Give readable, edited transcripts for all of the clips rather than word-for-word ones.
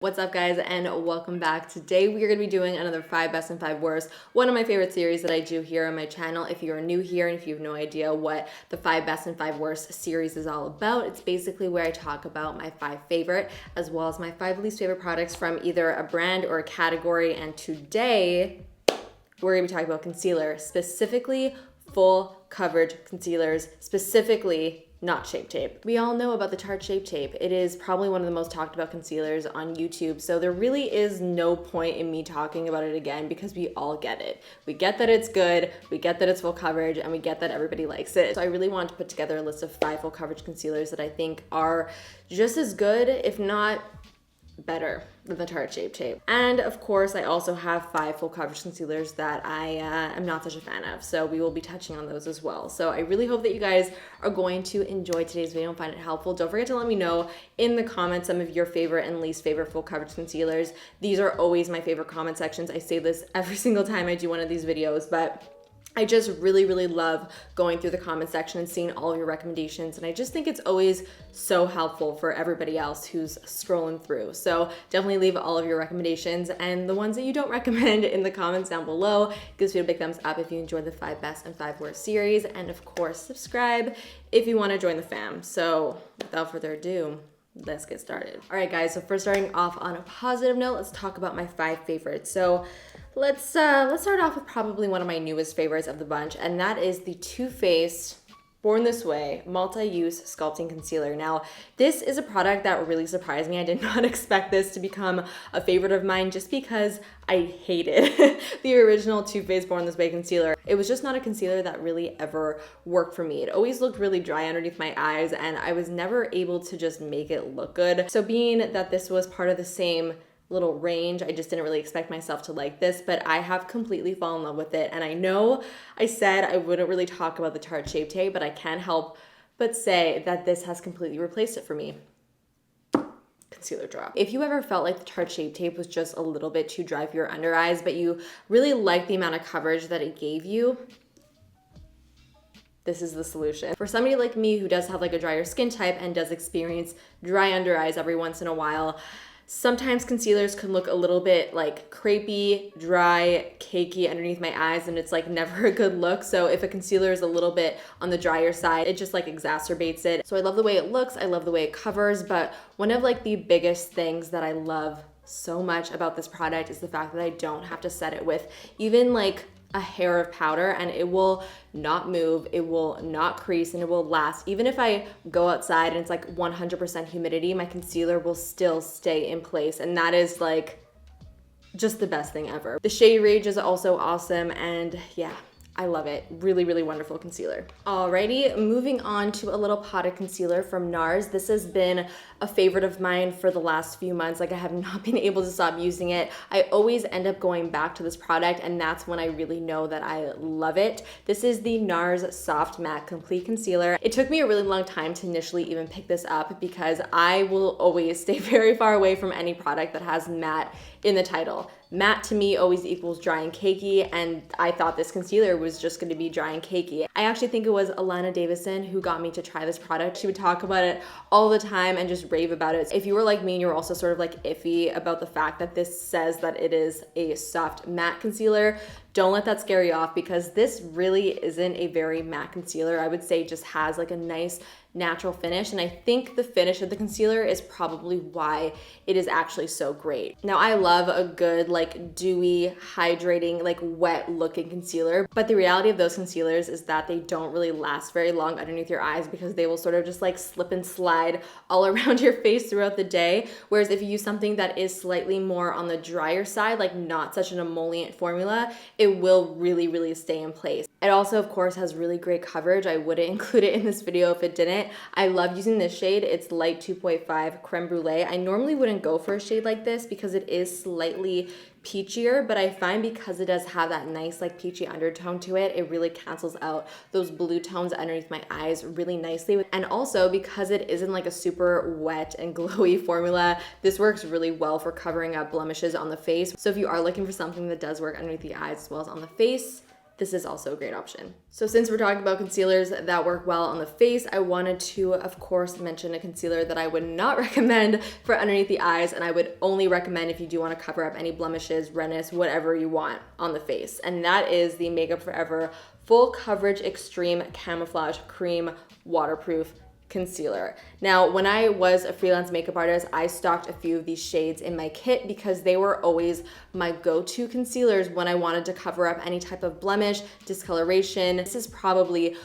What's up guys and welcome back. Today we are going to be doing another 5 best and 5 worst, one of my favorite series that I do here on my channel. If you're new here and if you have no idea what the 5 best and 5 worst series is all about, it's basically where I talk about my 5 favorite as well as my 5 least favorite products from either a brand or a category. And today we're going to be talking about concealer, specifically full coverage concealers, specifically not Shape Tape. We all know about the Tarte Shape Tape. It is probably one of the most talked about concealers on YouTube, so there really is no point in me talking about it again because we all get it. We get that it's good, we get that it's full coverage, and we get that everybody likes it. So I really wanted to put together a list of 5 full coverage concealers that I think are just as good, if not better than the Tarte Shape Tape. And of course, I also have 5 full coverage concealers that I am not such a fan of. So we will be touching on those as well. So I really hope that you guys are going to enjoy today's video and find it helpful. Don't forget to let me know in the comments some of your favorite and least favorite full coverage concealers. These are always my favorite comment sections. I say this every single time I do one of these videos, but I just really love going through the comment section and seeing all of your recommendations. And I just think it's always so helpful for everybody else who's scrolling through. So definitely leave all of your recommendations and the ones that you don't recommend in the comments down below. Give this video a big thumbs up if you enjoyed the 5 best and 5 worst series. And of course, subscribe if you want to join the fam. So without further ado, let's get started. All right guys, so first starting off on a positive note, let's talk about my 5 favorites. So let's start off with probably one of my newest favorites of the bunch, and that is the Too Faced Born This Way Multi-Use Sculpting Concealer. Now, this is a product that really surprised me. I did not expect this to become a favorite of mine just because I hated the original Too Faced Born This Way concealer. It was just not a concealer that really ever worked for me. It always looked really dry underneath my eyes, and I was never able to just make it look good. So being that this was part of the same little range, I just didn't really expect myself to like this, but I have completely fallen in love with it. And I know I said I wouldn't really talk about the Tarte Shape Tape, but I can't help but say that this has completely replaced it for me. Concealer drop. If you ever felt like the Tarte Shape Tape was just a little bit too dry for your under eyes, but you really liked the amount of coverage that it gave you, this is the solution. For somebody like me who does have like a drier skin type and does experience dry under eyes every once in a while, sometimes concealers can look a little bit like crepey, dry, cakey underneath my eyes, and it's like never a good look. So if a concealer is a little bit on the drier side, it just like exacerbates it. So I love the way it looks, I love the way it covers, but one of like the biggest things that I love so much about this product is the fact that I don't have to set it with even like a hair of powder, and it will not move, it will not crease, and it will last. Even if I go outside and it's like 100% humidity, my concealer will still stay in place, and that is like just the best thing ever. The shade range is also awesome, and yeah, I love it. Really wonderful concealer. Alrighty, moving on to a little potted concealer from NARS. This has been a favorite of mine for the last few months. Like, I have not been able to stop using it. I always end up going back to this product, and that's when I really know that I love it. This is the NARS Soft Matte Complete Concealer. It took me a really long time to initially even pick this up because I will always stay very far away from any product that has matte in the title. Matte to me always equals dry and cakey, and I thought this concealer was just going to be dry and cakey. I actually think it was Alana Davison who got me to try this product. She would talk about it all the time and just rave about it. If you were like me and you're also sort of like iffy about the fact that this says that it is a soft matte concealer, don't let that scare you off because this really isn't a very matte concealer. I would say it just has like a nice natural finish, and I think the finish of the concealer is probably why it is actually so great. Now, I love a good like dewy, hydrating, like wet looking concealer, but the reality of those concealers is that they don't really last very long underneath your eyes because they will sort of just like slip and slide all around your face throughout the day. Whereas if you use something that is slightly more on the drier side, like not such an emollient formula, it will really stay in place. It also, of course, has really great coverage. I wouldn't include it in this video if it didn't. I love using this shade. It's light 2.5 Creme Brulee. I normally wouldn't go for a shade like this because it is slightly peachier, but I find because it does have that nice like peachy undertone to it, it really cancels out those blue tones underneath my eyes really nicely. And also because it isn't like a super wet and glowy formula, this works really well for covering up blemishes on the face. So if you are looking for something that does work underneath the eyes as well as on the face, this is also a great option. So since we're talking about concealers that work well on the face, I wanted to, of course, mention a concealer that I would not recommend for underneath the eyes, and I would only recommend if you do want to cover up any blemishes, redness, whatever you want on the face. And that is the Makeup Forever Full Coverage Extreme Camouflage Cream Waterproof Concealer. Now, when I was a freelance makeup artist, I stocked a few of these shades in my kit because they were always my go-to concealers when I wanted to cover up any type of blemish, discoloration. This is probably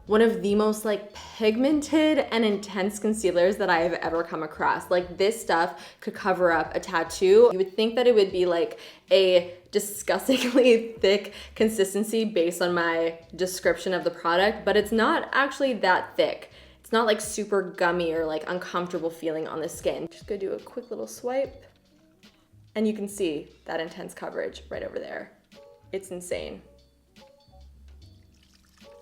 one of the most like pigmented and intense concealers that I have ever come across. Like, this stuff could cover up a tattoo. You would think that it would be like a disgustingly thick consistency based on my description of the product, but it's not actually that thick. It's not like super gummy or like uncomfortable feeling on the skin. Just gonna do a quick little swipe and you can see that intense coverage right over there. It's insane.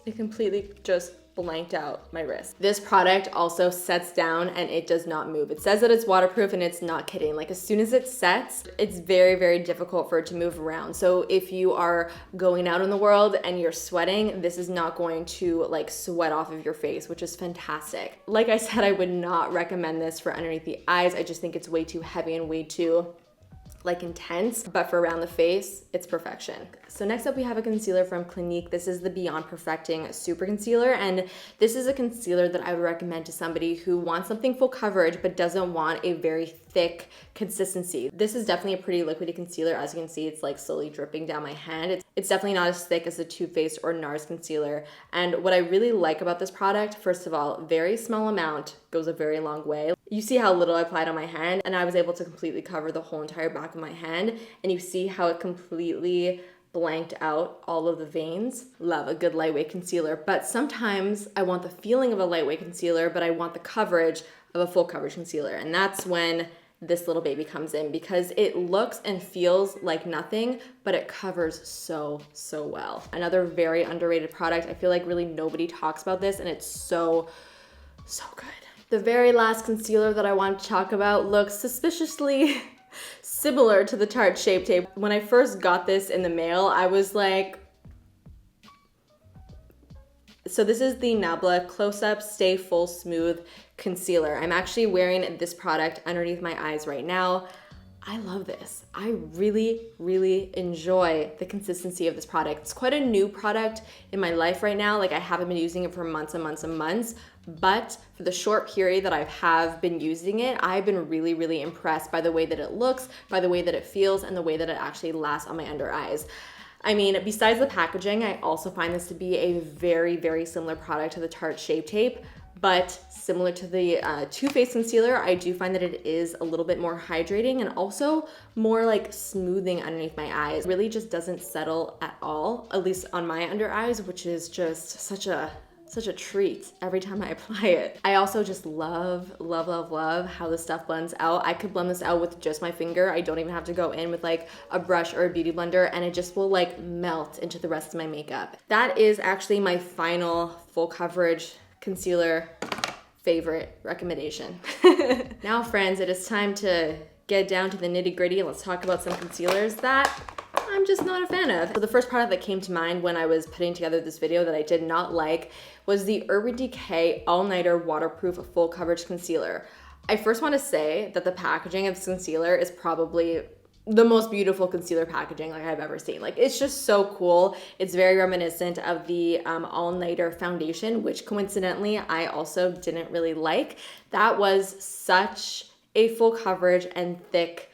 It completely just blanked out my wrist. This product also sets down and it does not move. It says that it's waterproof and it's not kidding. Like, as soon as it sets, it's very, very difficult for it to move around. So if you are going out in the world and you're sweating, this is not going to like sweat off of your face, which is fantastic. Like I said, I would not recommend this for underneath the eyes. I just think it's way too heavy and way too like intense, but for around the face, it's perfection. So next up we have a concealer from Clinique. This is the Beyond Perfecting Super Concealer, and this is a concealer that I would recommend to somebody who wants something full coverage but doesn't want a very thick consistency. This is definitely a pretty liquidy concealer. As you can see, it's like slowly dripping down my hand. It's definitely not as thick as the Too Faced or NARS concealer. And what I really like about this product, first of all, very small amount, goes a very long way. You see how little I applied on my hand, and I was able to completely cover the whole entire back of my hand, and you see how it completely blanked out all of the veins. Love a good lightweight concealer, but sometimes I want the feeling of a lightweight concealer, but I want the coverage of a full coverage concealer, and that's when this little baby comes in, because it looks and feels like nothing, but it covers so well. Another very underrated product. I feel like really nobody talks about this, and it's so good. The very last concealer that I want to talk about looks suspiciously similar to the Tarte Shape Tape. When I first got this in the mail, I was like, so this is the NABLA Close Up Stay Full Smooth Concealer. I'm actually wearing this product underneath my eyes right now. I love this. I really enjoy the consistency of this product. It's quite a new product in my life right now. Like, I haven't been using it for months and months and months, but for the short period that I have been using it, I've been really impressed by the way that it looks, by the way that it feels, and the way that it actually lasts on my under eyes. I mean, besides the packaging, I also find this to be a very similar product to the Tarte Shape Tape, but similar to the Too Faced concealer, I do find that it is a little bit more hydrating and also more like smoothing underneath my eyes. It really just doesn't settle at all, at least on my under eyes, which is just such a treat every time I apply it. I also just love how this stuff blends out. I could blend this out with just my finger. I don't even have to go in with like a brush or a beauty blender, and it just will like melt into the rest of my makeup. That is actually my final full coverage concealer favorite recommendation. Now, friends, it is time to get down to the nitty-gritty. Let's talk about some concealers that I'm just not a fan of. So the first product that came to mind when I was putting together this video that I did not like was the Urban Decay All Nighter Waterproof Full Coverage Concealer. I first want to say that the packaging of this concealer is probably the most beautiful concealer packaging like I've ever seen. Like, it's just so cool. It's very reminiscent of the All Nighter foundation, which coincidentally I also didn't really like. That was such a full coverage and thick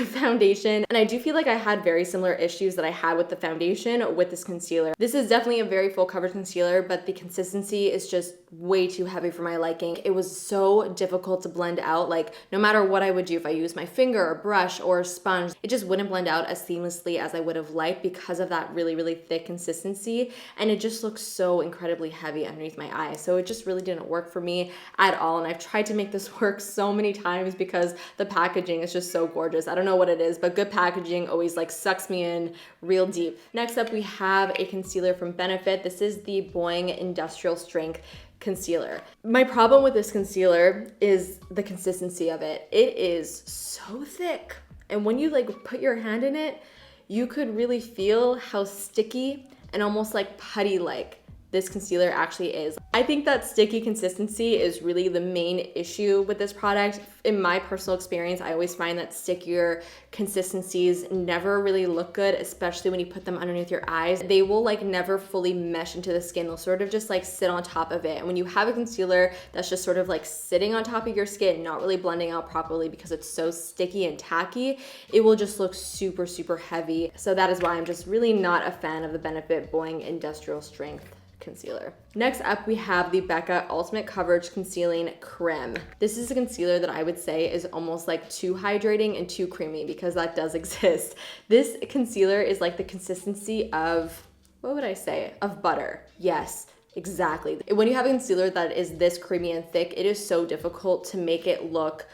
foundation, and I do feel like I had very similar issues that I had with the foundation with this concealer. This is definitely a very full coverage concealer, but the consistency is just way too heavy for my liking. It was so difficult to blend out. Like, no matter what I would do, if I used my finger or brush or sponge, it just wouldn't blend out as seamlessly as I would have liked because of that really thick consistency, and it just looks so incredibly heavy underneath my eye. So it just really didn't work for me at all, and I've tried to make this work so many times because the packaging is just so gorgeous. I don't know what it is, but good packaging always like sucks me in real deep. Next up, we have a concealer from Benefit. This is the BOI-ING Industrial Strength Concealer. My problem with this concealer is the consistency of it. It is so thick, and when you like put your hand in it, you could really feel how sticky and almost like putty-like this concealer actually is. I think that sticky consistency is really the main issue with this product. In my personal experience, I always find that stickier consistencies never really look good, especially when you put them underneath your eyes. They will like never fully mesh into the skin. They'll sort of just like sit on top of it. And when you have a concealer that's just sort of like sitting on top of your skin, not really blending out properly because it's so sticky and tacky, it will just look super, super heavy. So that is why I'm just really not a fan of the Benefit BOI-ING Industrial Strength concealer. Next up, we have the BECCA Ultimate Coverage Concealing Creme. This is a concealer that I would say is almost like too hydrating and too creamy, because that does exist. This concealer is like the consistency of, what would I say? Of butter. Yes, exactly. When you have a concealer that is this creamy and thick, it is so difficult to make it look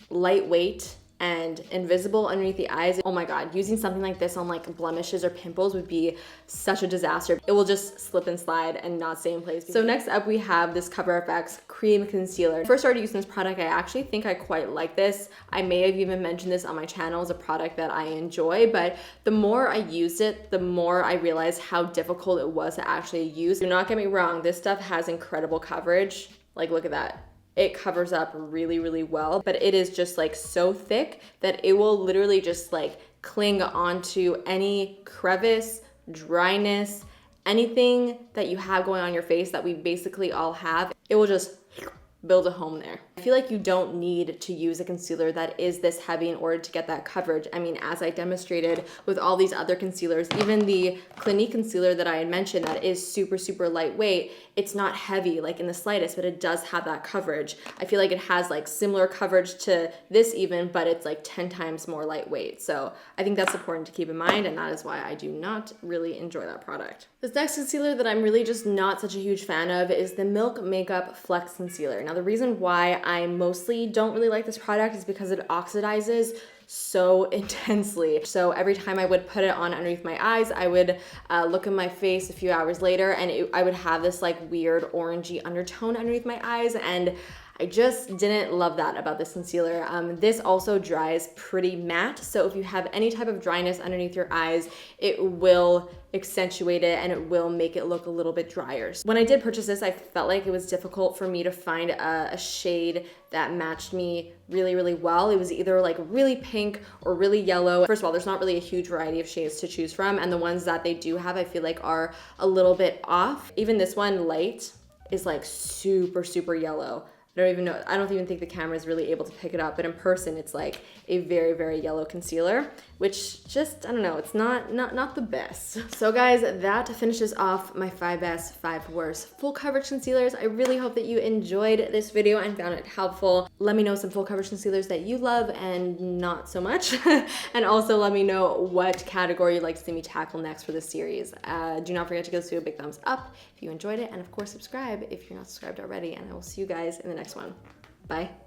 lightweight and invisible underneath the eyes. Oh my God, using something like this on like blemishes or pimples would be such a disaster. It will just slip and slide and not stay in place. So next up, we have this CoverFX Cream Concealer. When I first started using this product, I actually think I quite like this. I may have even mentioned this on my channel as a product that I enjoy, but the more I used it, the more I realized how difficult it was to actually use. Do not get me wrong, this stuff has incredible coverage. Like, look at that. It covers up really, really well, but it is just like so thick that it will literally just like cling onto any crevice, dryness, anything that you have going on your face that we basically all have. It will just build a home there. I feel like you don't need to use a concealer that is this heavy in order to get that coverage. I mean, as I demonstrated with all these other concealers, even the Clinique concealer that I had mentioned that is super, super lightweight, it's not heavy like in the slightest, but it does have that coverage. I feel like it has like similar coverage to this even, but it's like 10 times more lightweight. So I think that's important to keep in mind, and that is why I do not really enjoy that product. This next concealer that I'm really just not such a huge fan of is the Milk Makeup Flex Concealer. Now, the reason why I mostly don't really like this product is because it oxidizes so intensely. So every time I would put it on underneath my eyes, I would look at my face a few hours later and I would have this like weird orangey undertone underneath my eyes, and I just didn't love that about this concealer. This also dries pretty matte, so if you have any type of dryness underneath your eyes, it will accentuate it and it will make it look a little bit drier. When I did purchase this, I felt like it was difficult for me to find a shade that matched me really, really well. It was either like really pink or really yellow. First of all, there's not really a huge variety of shades to choose from, and the ones that they do have, I feel like are a little bit off. Even this one, Light, is like super, super yellow. I don't even think the camera is really able to pick it up, but in person it's like a very, very yellow concealer, which just, I don't know, it's not the best. So guys, that finishes off my 5 best, 5 worst full coverage concealers. I really hope that you enjoyed this video and found it helpful. Let me know some full coverage concealers that you love and not so much. And also let me know what category you'd like to see me tackle next for this series. Do not forget to give this video a big thumbs up if you enjoyed it, and of course subscribe if you're not subscribed already, and I will see you guys in the next one. Bye.